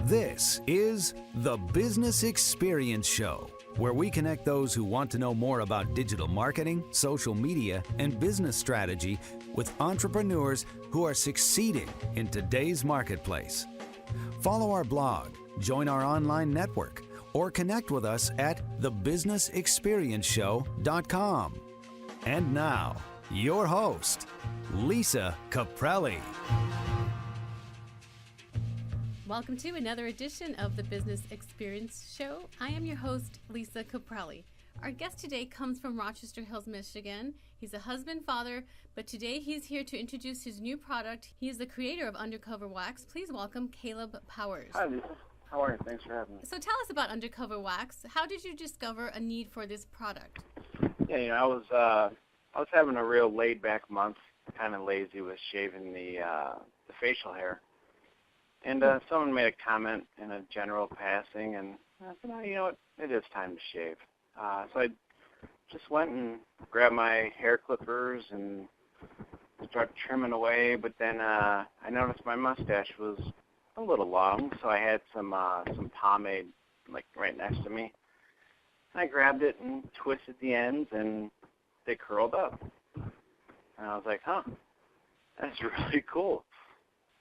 This is the Business Experience Show, where we connect those who want to know more about digital marketing, social media, and business strategy with entrepreneurs who are succeeding in today's marketplace. Follow our blog, join our online network, or connect with us at thebusinessexperienceshow.com. And now, your host, Lisa Caprelli. Welcome to another edition of the Business Experience Show. I am your host, Lisa Caprelli. Our guest today comes from Rochester Hills, Michigan. He's a husband, father, but today he's here to introduce his new product. He is the creator of Undercover Wax. Please welcome Caleb Powers. Hi, Lisa. How are you? Thanks for having me. So tell us about Undercover Wax. How did you discover a need for this product? Yeah, I was having a real laid-back month, kind of lazy with shaving the facial hair. And someone made a comment in a general passing, and I said, oh, you know what, it is time to shave. So I just went and grabbed my hair clippers and started trimming away, but then I noticed my mustache was a little long, so I had some pomade like right next to me. I grabbed it and twisted the ends, and they curled up. And I was like, huh, that's really cool.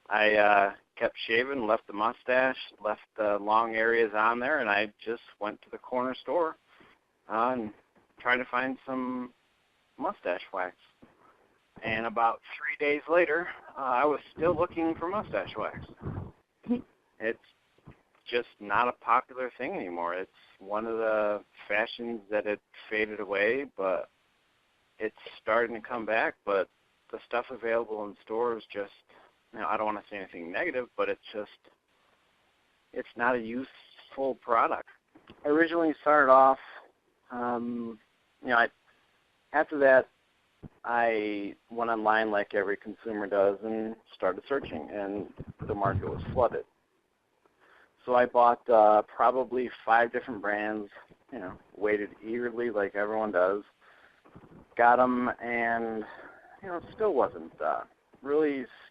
I kept shaving, left the mustache, left the long areas on there, and I just went to the corner store and tried to find some mustache wax. And about 3 days later, I was still looking for mustache wax. It's just not a popular thing anymore. It's one of the fashions that had faded away, but it's starting to come back. But the stuff available in stores just, I don't want to say anything negative, but it's not a useful product. I originally started off, after that, I went online like every consumer does and started searching, and the market was flooded. So I bought probably 5 different brands, waited eagerly like everyone does, got them, and,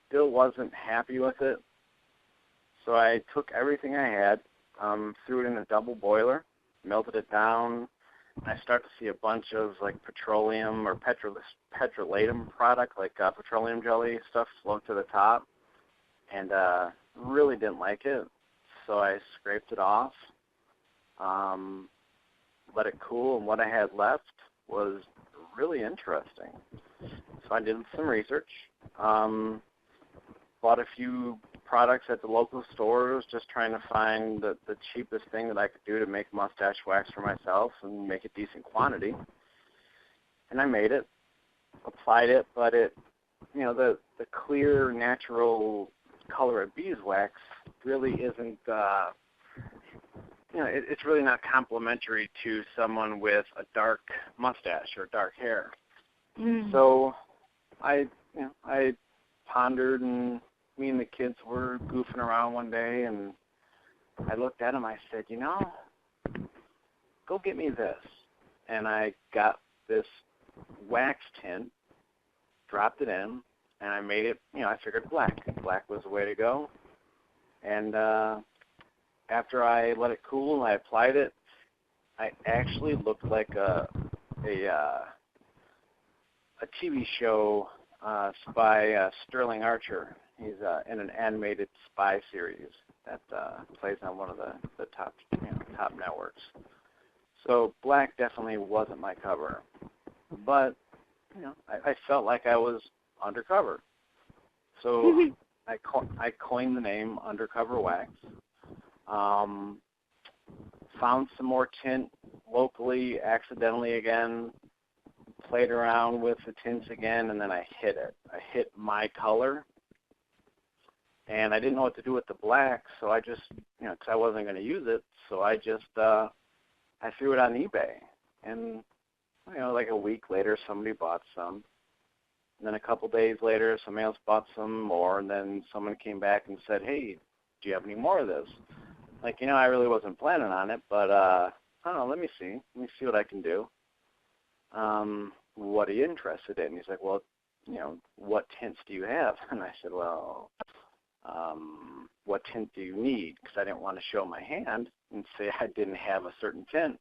still wasn't happy with it. So I took everything I had, threw it in a double boiler, melted it down, and I started to see a bunch of like petroleum or petrolatum product, like petroleum jelly stuff float to the top, and really didn't like it. So I scraped it off, let it cool, and what I had left was really interesting. So I did some research, bought a few products at the local stores, just trying to find the cheapest thing that I could do to make mustache wax for myself and make a decent quantity. And I made it, applied it, but the clear, natural color of beeswax really isn't, it's really not complimentary to someone with a dark mustache or dark hair. Mm. So I pondered, and me and the kids were goofing around one day, and I looked at him. I said, go get me this. And I got this wax tint, dropped it in, and I made it, I figured black. Black was the way to go. And after I let it cool and I applied it, I actually looked like a TV show by Sterling Archer. He's in an animated spy series that plays on one of the top networks. So black definitely wasn't my cover, but I felt like I was undercover. So I coined the name Undercover Wax. Found some more tint locally, accidentally again. Played around with the tints again, and then I hit it. I hit my color, and I didn't know what to do with the black, so I just, because I wasn't going to use it, so I just, I threw it on eBay. And, like a week later, somebody bought some. And then a couple days later, somebody else bought some more, and then someone came back and said, hey, do you have any more of this? Like, I really wasn't planning on it, but, I don't know, let me see what I can do. What are you interested in? He's like, well, what tints do you have? And I said, well, what tint do you need? Because I didn't want to show my hand and say I didn't have a certain tint.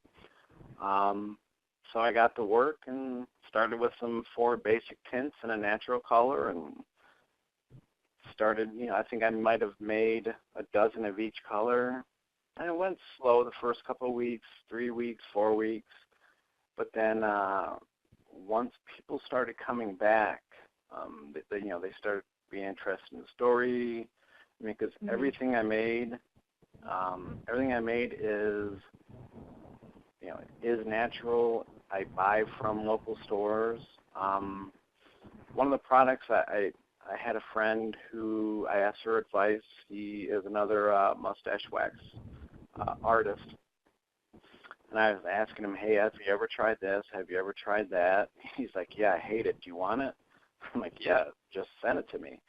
So I got to work and started with some 4 basic tints and a natural color, and started, I think I might have made a dozen of each color. And it went slow the first couple of weeks, 3 weeks, 4 weeks. But then once people started coming back, they started being interested in the story. I mean, because everything I made is natural. I buy from local stores. One of the products I had a friend who I asked her advice. He is another mustache wax artist. And I was asking him, hey, have you ever tried this? Have you ever tried that? He's like, yeah, I hate it. Do you want it? I'm like, yeah, just send it to me.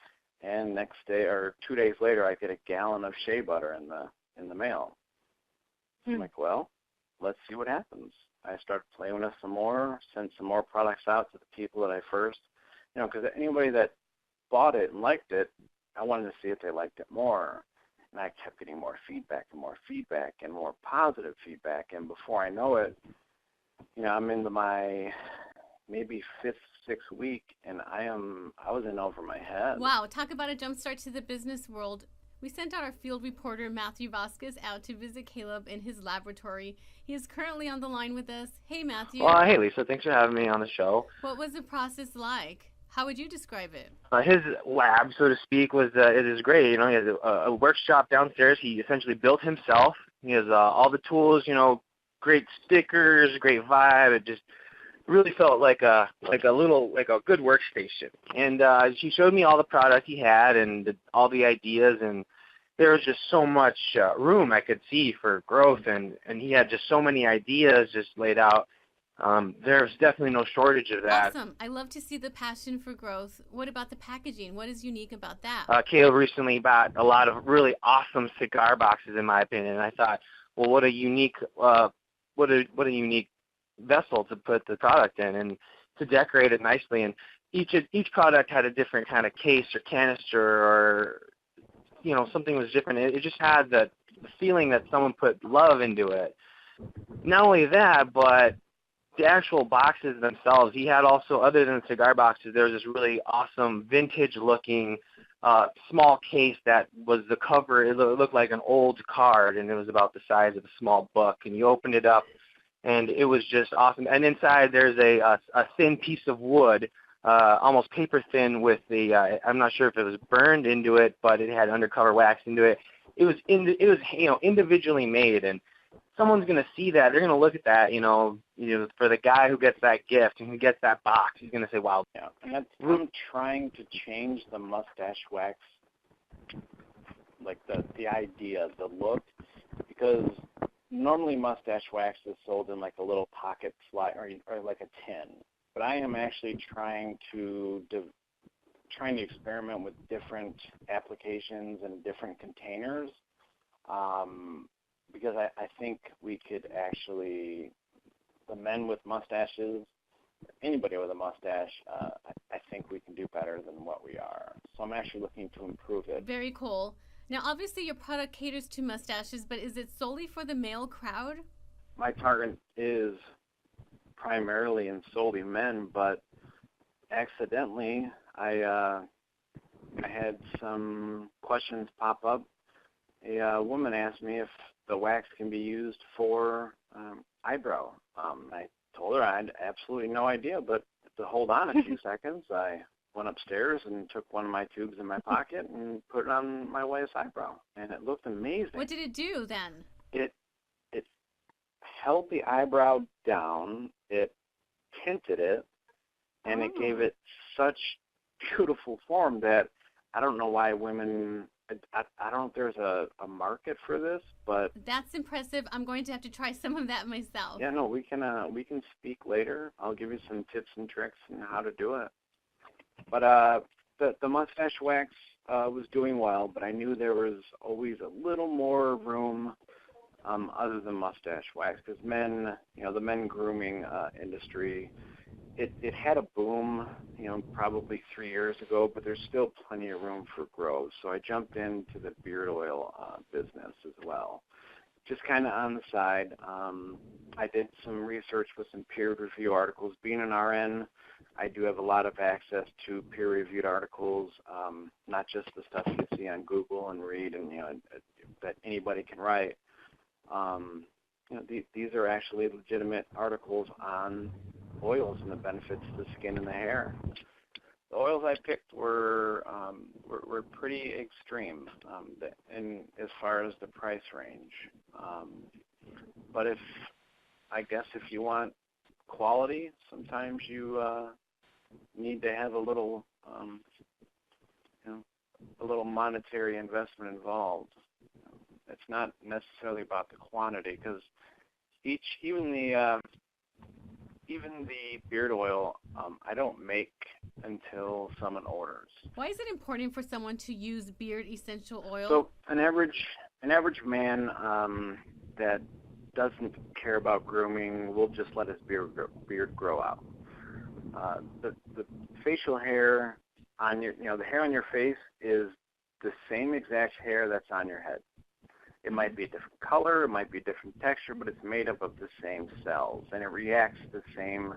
And next day or 2 days later, I get a gallon of shea butter in the mail. I'm like, well, let's see what happens. I started playing with it some more, sent some more products out to the people that I first, because anybody that bought it and liked it, I wanted to see if they liked it more. And I kept getting more feedback and more feedback and more positive feedback. And before I know it, I'm into my maybe 5th, 6th week, and I was in over my head. Wow, talk about a jump start to the business world. We sent out our field reporter, Matthew Vasquez, out to visit Caleb in his laboratory. He is currently on the line with us. Hey, Matthew. Well, hey, Lisa. Thanks for having me on the show. What was the process like? How would you describe it? His lab, so to speak, it is great. He has a workshop downstairs. He essentially built himself. He has all the tools, great stickers, great vibe. It just really felt like a good workstation. And she showed me all the product he had and all the ideas, and there was just so much room I could see for growth, and he had just so many ideas just laid out. There's definitely no shortage of that. Awesome. I love to see the passion for growth. What about the packaging? What is unique about that? Caleb recently bought a lot of really awesome cigar boxes, in my opinion, and I thought, well, what a unique vessel to put the product in and to decorate it nicely. And each product had a different kind of case or canister, or something was different. It just had the feeling that someone put love into it. Not only that, but the actual boxes themselves, he had also, other than cigar boxes, there was this really awesome vintage-looking small case that was the cover. It looked like an old card, and it was about the size of a small book. And you opened it up, and it was just awesome. And inside there's a thin piece of wood, almost paper thin, with I'm not sure if it was burned into it, but it had undercover wax into it. It was individually made, and someone's going to see that. They're going to look at that, for the guy who gets that gift and who gets that box, he's going to say, wow. Yeah, and I'm trying to change the mustache wax, like the idea, the look, because normally mustache wax is sold in like a little pocket slide or like a tin. But I am actually trying to experiment with different applications and different containers. Because I think we could actually, the men with mustaches, anybody with a mustache, I think we can do better than what we are. So I'm actually looking to improve it. Very cool. Now, obviously, your product caters to mustaches, but is it solely for the male crowd? My target is primarily and solely men, but accidentally, I had some questions pop up. A woman asked me if the wax can be used for eyebrow. I told her I had absolutely no idea, but to hold on a few seconds, I went upstairs and took one of my tubes in my pocket and put it on my wife's eyebrow, and it looked amazing. What did it do then? It held the eyebrow down, it tinted it, and it gave it such beautiful form that I don't know why women, I don't know if there's a market for this, but that's impressive. I'm going to have to try some of that myself. Yeah, no, we can speak later. I'll give you some tips and tricks on how to do it. But the mustache wax was doing well, but I knew there was always a little more room other than mustache wax, because men, the men grooming industry it had a boom, probably 3 years ago, but there's still plenty of room for growth. So I jumped into the beard oil business as well, just kind of on the side. I did some research with some peer-reviewed articles. Being an RN, I do have a lot of access to peer-reviewed articles, not just the stuff you see on Google and read and that anybody can write. These are actually legitimate articles on oils and the benefits to the skin and the hair. The oils I picked were pretty extreme, in as far as the price range. But if you want quality, sometimes you need to have a little monetary investment involved. It's not necessarily about the quantity, because even the beard oil, I don't make until someone orders. Why is it important for someone to use beard essential oil? So an average man that doesn't care about grooming will just let his beard grow out. The facial hair on the hair on your face is the same exact hair that's on your head. It might be a different color, it might be a different texture, but it's made up of the same cells, and it reacts to the same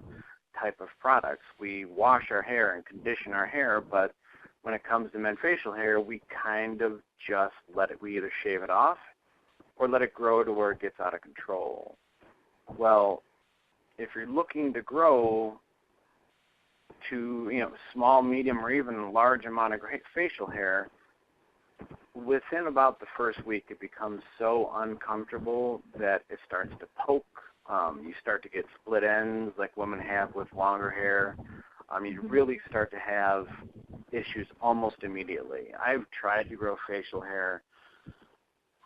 type of products. We wash our hair and condition our hair, but when it comes to men's facial hair, we kind of just we either shave it off or let it grow to where it gets out of control. Well, if you're looking to grow to, small, medium, or even large amount of great facial hair, within about the first week, it becomes so uncomfortable that it starts to poke. You start to get split ends like women have with longer hair. You really start to have issues almost immediately. I've tried to grow facial hair,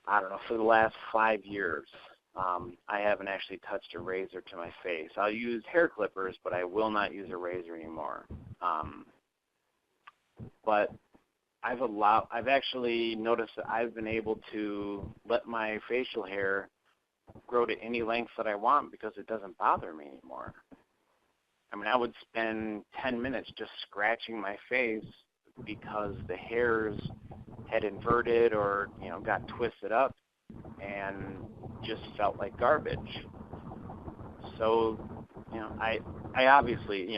for the last 5 years. I haven't actually touched a razor to my face. I'll use hair clippers, but I will not use a razor anymore. But I've actually noticed that I've been able to let my facial hair grow to any length that I want because it doesn't bother me anymore. I would spend 10 minutes just scratching my face because the hairs had inverted or, got twisted up and just felt like garbage. So, I obviously,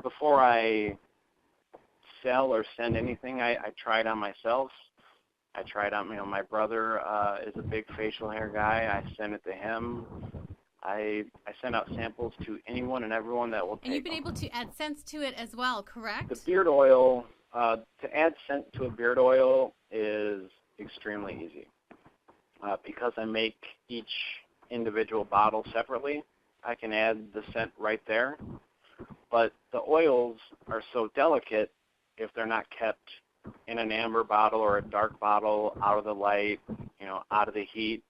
before I sell or send anything, I try it on myself. I try it on, my brother is a big facial hair guy. I send it to him. I send out samples to anyone and everyone that will take them. And you've been able to add scents to it as well, correct? The beard oil, to add scent to a beard oil is extremely easy. Because I make each individual bottle separately, I can add the scent right there. But the oils are so delicate if they're not kept in an amber bottle or a dark bottle, out of the light, out of the heat.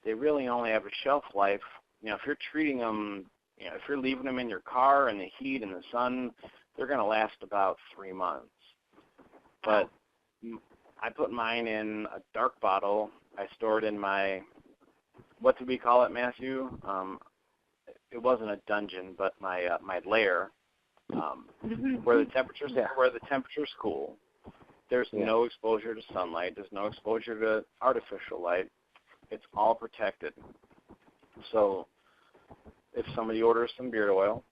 They really only have a shelf life. If you're treating them, if you're leaving them in your car in the heat and the sun, they're going to last about 3 months. But I put mine in a dark bottle. I store it in my, what did we call it, Matthew? It wasn't a dungeon, but my lair, where the temperature's cool. There's no exposure to sunlight. There's no exposure to artificial light. It's all protected. So if somebody orders some beard oil,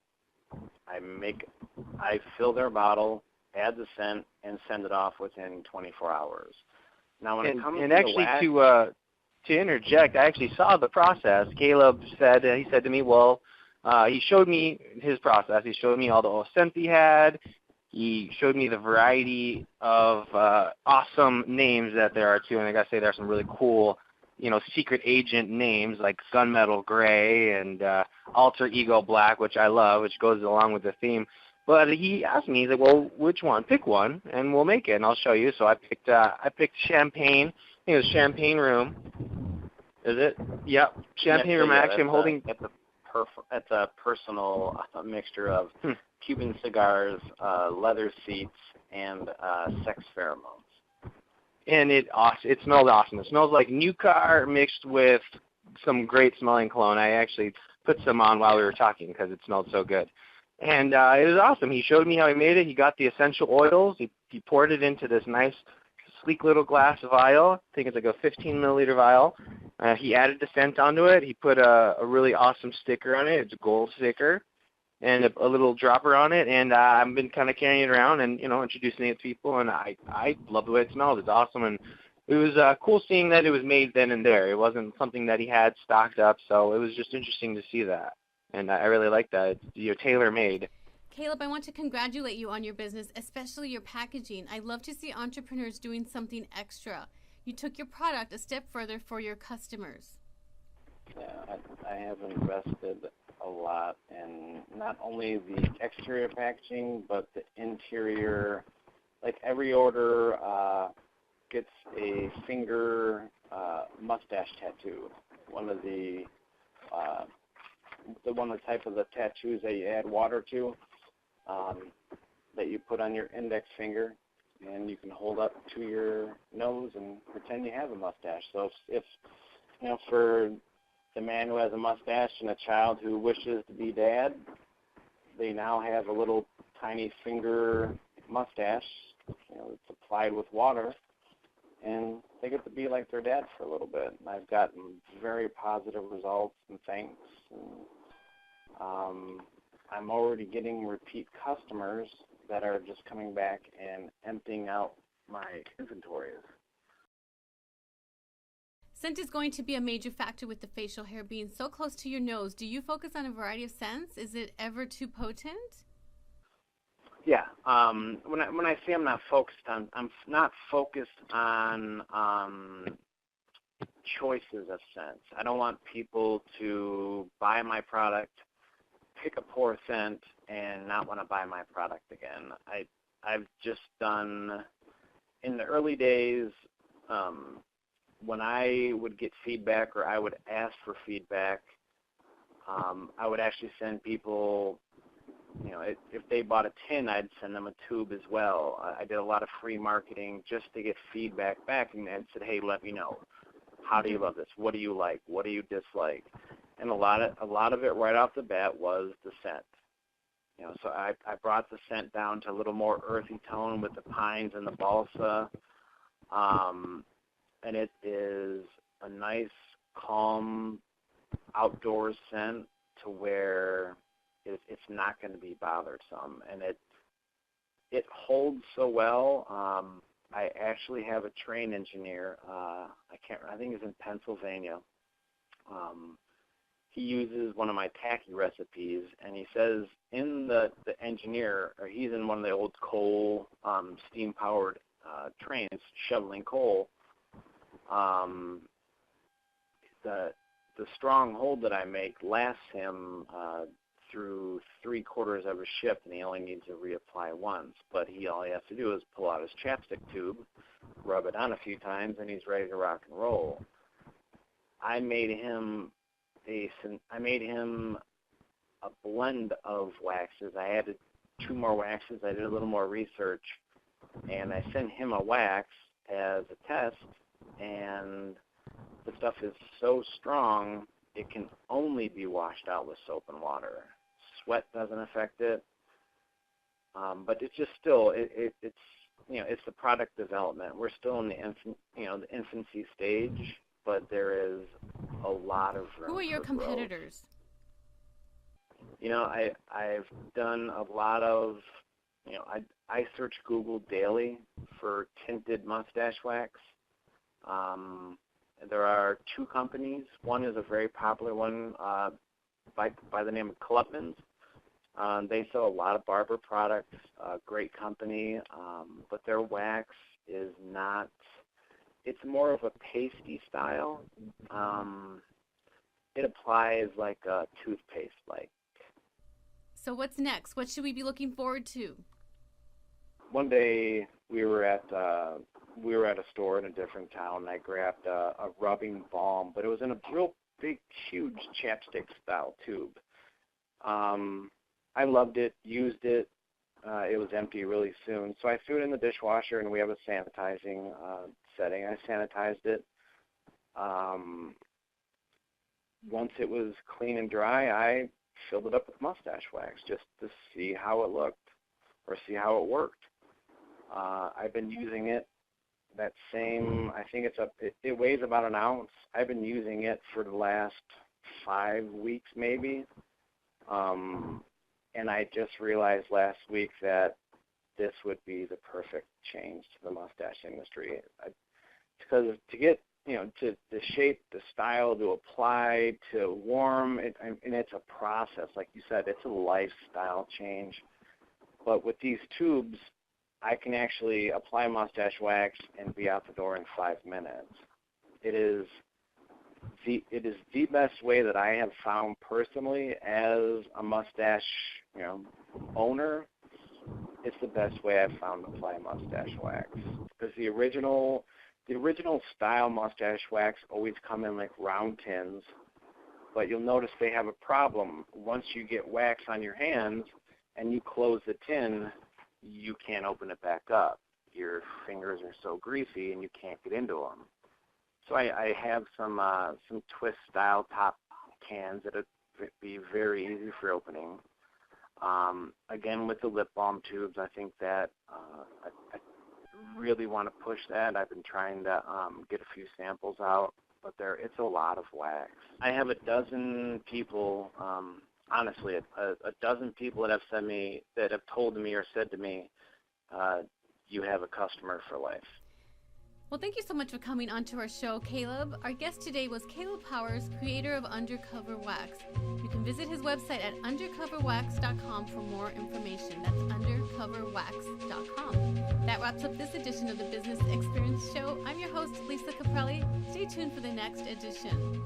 I fill their bottle, add the scent, and send it off within 24 hours. Now, when it comes to actually, the wax, to interject, I actually saw the process. Caleb said to me, well, he showed me his process. He showed me all the scents he had. He showed me the variety of awesome names that there are too, and I gotta say there are some really cool, secret agent names like Gunmetal Gray and Alter Ego Black, which I love, which goes along with the theme. But he asked me, he's like, well, which one? Pick one, and we'll make it, and I'll show you. So I picked Champagne. I think it was Champagne Room. Is it? Yep, Champagne Room. Actually, I'm holding. That's a personal mixture of Cuban cigars, leather seats, and sex pheromones. And it smells awesome. It smells like new car mixed with some great smelling cologne. I actually put some on while we were talking because it smelled so good. And it was awesome. He showed me how he made it. He got the essential oils. He poured it into this nice, sleek little glass vial. I think it's like a 15-milliliter vial. He added the scent onto it. He put a really awesome sticker on it. It's a gold sticker and a little dropper on it. And I've been kind of carrying it around and, introducing it to people. And I love the way it smells. It's awesome. And it was cool seeing that it was made then and there. It wasn't something that he had stocked up. So it was just interesting to see that. And I really like that. It's tailor-made. Caleb, I want to congratulate you on your business, especially your packaging. I love to see entrepreneurs doing something extra. You took your product a step further for your customers. Yeah, I have invested a lot in not only the exterior packaging, but the interior. Like every order gets a finger mustache tattoo. One of the type of the tattoos that you add water to, that you put on your index finger, and you can hold up to your nose and pretend you have a mustache. So if for the man who has a mustache and a child who wishes to be dad, they now have a little tiny finger mustache, it's applied with water, and they get to be like their dad for a little bit. And I've gotten very positive results and thanks. And, I'm already getting repeat customers that are just coming back and emptying out my inventories. Scent is going to be a major factor with the facial hair being so close to your nose. Do you focus on a variety of scents? Is it ever too potent? Yeah. When I say I'm not focused on choices of scents. I don't want people to buy my product, pick a poor scent, and not want to buy my product again. I've just done, in the early days, when I would get feedback or I would ask for feedback, I would actually send people, if they bought a tin, I'd send them a tube as well. I did a lot of free marketing just to get feedback back and said, hey, let me know. How do you love this? What do you like? What do you dislike? And a lot of it right off the bat was the scent. So I brought the scent down to a little more earthy tone with the pines and the balsa. And it is a nice, calm, outdoors scent to where it's not going to be bothersome. And it holds so well. I actually have a train engineer. I think it's in Pennsylvania. He uses one of my tacky recipes, and he says in the engineer, or he's in one of the old coal, steam-powered trains shoveling coal. The strong hold that I make lasts him through 3/4 of a shift, and he only needs to reapply once. But all he has to do is pull out his chapstick tube, rub it on a few times, and he's ready to rock and roll. I made him a blend of waxes. I added 2 more waxes. I did a little more research, and I sent him a wax as a test, and the stuff is so strong it can only be washed out with soap and water. Sweat doesn't affect it, but it's just still it's the product development. We're still in the infancy stage, but there is a lot of room. Who are your competitors? I've done a lot of, I search Google daily for tinted mustache wax. There are 2 companies. One is a very popular one by the name of Klupman's. They sell a lot of barber products, great company, but their wax is not, it's more of a pasty style. It applies like a toothpaste-like. So what's next? What should we be looking forward to? One day we were at a store in a different town, and I grabbed a rubbing balm, but it was in a real big, huge chapstick-style tube. I loved it, used it. It was empty really soon, so I threw it in the dishwasher, and we have a sanitizing setting. I sanitized it. Once it was clean and dry, I filled it up with mustache wax just to see how it looked or see how it worked. I've been using it that same, I think it weighs about an ounce. I've been using it for the last 5 weeks maybe. And I just realized last week that this would be the perfect change to the mustache industry. Because to get, to the shape, the style, to apply, to warm, and it's a process. Like you said, it's a lifestyle change. But with these tubes, I can actually apply mustache wax and be out the door in 5 minutes. It is the best way that I have found personally as a mustache, owner. It's the best way I've found to apply mustache wax, because the original style mustache wax always come in like round tins, but you'll notice they have a problem. Once you get wax on your hands and you close the tin, you can't open it back up. Your fingers are so greasy and you can't get into them. So I have some twist style top cans that would be very easy for opening. Again, with the lip balm tubes, I think that I really want to push that. I've been trying to get a few samples out, but it's a lot of wax. I have a dozen people, honestly, a dozen people that have told me or said to me, you have a customer for life. Well, thank you so much for coming onto our show, Caleb. Our guest today was Caleb Powers, creator of Undercover Wax. You can visit his website at undercoverwax.com for more information. That's undercoverwax.com. That wraps up this edition of the Business Experience Show. I'm your host, Lisa Caprelli. Stay tuned for the next edition.